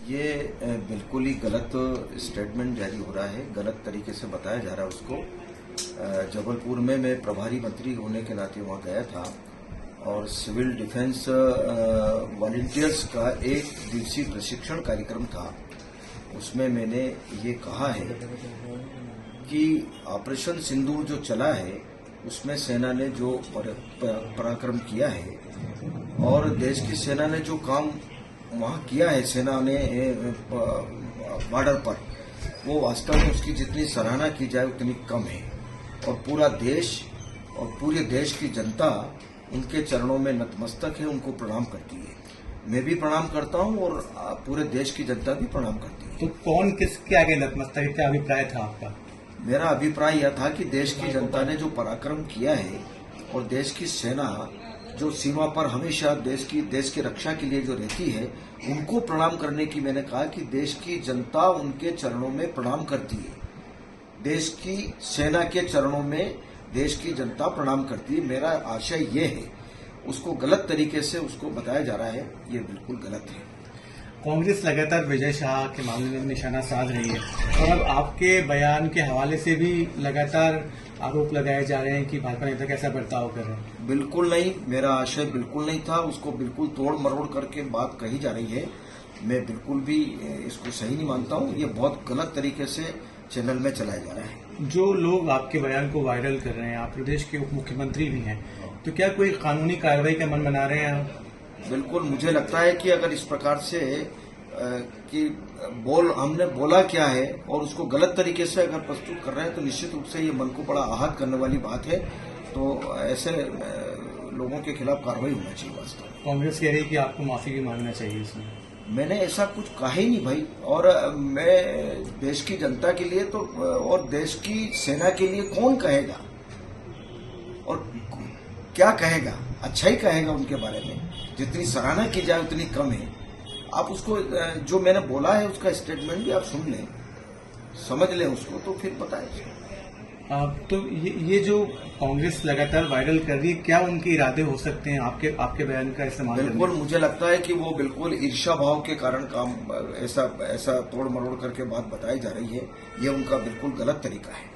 ये बिल्कुल ही गलत स्टेटमेंट जारी हो रहा है, गलत तरीके से बताया जा रहा है उसको। जबलपुर में मैं प्रभारी मंत्री होने के नाते वहाँ गया था और सिविल डिफेंस वॉलंटियर्स का एक दिवसीय प्रशिक्षण कार्यक्रम था। उसमें मैंने ये कहा है कि ऑपरेशन सिंदूर जो चला है उसमें सेना ने जो पराक्रम किया है और देश की सेना ने जो काम वहाँ किया है, सेना ने बॉर्डर पर, वो वास्तव में उसकी जितनी सराहना की जाए उतनी कम है। और पूरा देश और पूरे देश की जनता उनके चरणों में नतमस्तक है, उनको प्रणाम करती है। मैं भी प्रणाम करता हूं और पूरे देश की जनता भी प्रणाम करती है। तो कौन किसके आगे नतमस्तक है, क्या अभिप्राय था आपका? मेरा अभिप्राय यह था कि देश की जनता ने जो पराक्रम किया है और देश की सेना जो सीमा पर हमेशा देश की रक्षा के लिए जो रहती है, उनको प्रणाम करने की मैंने कहा कि देश की जनता उनके चरणों में प्रणाम करती है। देश की सेना के चरणों में देश की जनता प्रणाम करती है। मेरा आशय ये है, उसको गलत तरीके से उसको बताया जा रहा है, ये बिल्कुल गलत है। कांग्रेस लगातार विजय शाह के मामले में निशाना साध रही है और अब आपके बयान के हवाले से भी लगातार आरोप लगाए जा रहे हैं कि भाजपा नेता कैसा बर्ताव कर रहे हैं। बिल्कुल नहीं, मेरा आशय बिल्कुल नहीं था। उसको बिल्कुल तोड़ मरोड़ करके बात कही जा रही है। मैं बिल्कुल भी इसको सही नहीं मानता हूँ। ये बहुत गलत तरीके से चैनल में चलाया जा रहा है। जो लोग आपके बयान को वायरल कर रहे हैं, आप प्रदेश के उप मुख्यमंत्री भी हैं, तो क्या कोई कानूनी कार्रवाई का मन बना रहे हैं आप? बिल्कुल, मुझे लगता है कि अगर इस प्रकार से कि हमने बोला क्या है और उसको गलत तरीके से अगर प्रस्तुत कर रहे हैं तो निश्चित रूप से ये मन को बड़ा आहत करने वाली बात है। तो ऐसे लोगों के खिलाफ कार्रवाई होना चाहिए। वास्तव में कांग्रेस कह रही है कि आपको माफी भी मांगना चाहिए इसमें। मैंने ऐसा कुछ कहा ही नहीं भाई। और मैं देश की जनता के लिए तो और देश की सेना के लिए कौन कहेगा और क्या कहेगा? अच्छा ही कहेगा उनके बारे में। जितनी सराहना की जाए उतनी कम है। आप उसको जो मैंने बोला है उसका स्टेटमेंट भी आप सुन लें, समझ लें उसको, तो फिर पता है। तो ये जो कांग्रेस लगातार वायरल कर रही है, क्या उनके इरादे हो सकते हैं आपके बयान का इस्तेमाल? बिल्कुल, मुझे लगता है कि वो बिल्कुल ईर्ष्या भाव के कारण काम ऐसा तोड़ मरोड़ करके बात बताई जा रही है। ये उनका बिल्कुल गलत तरीका है।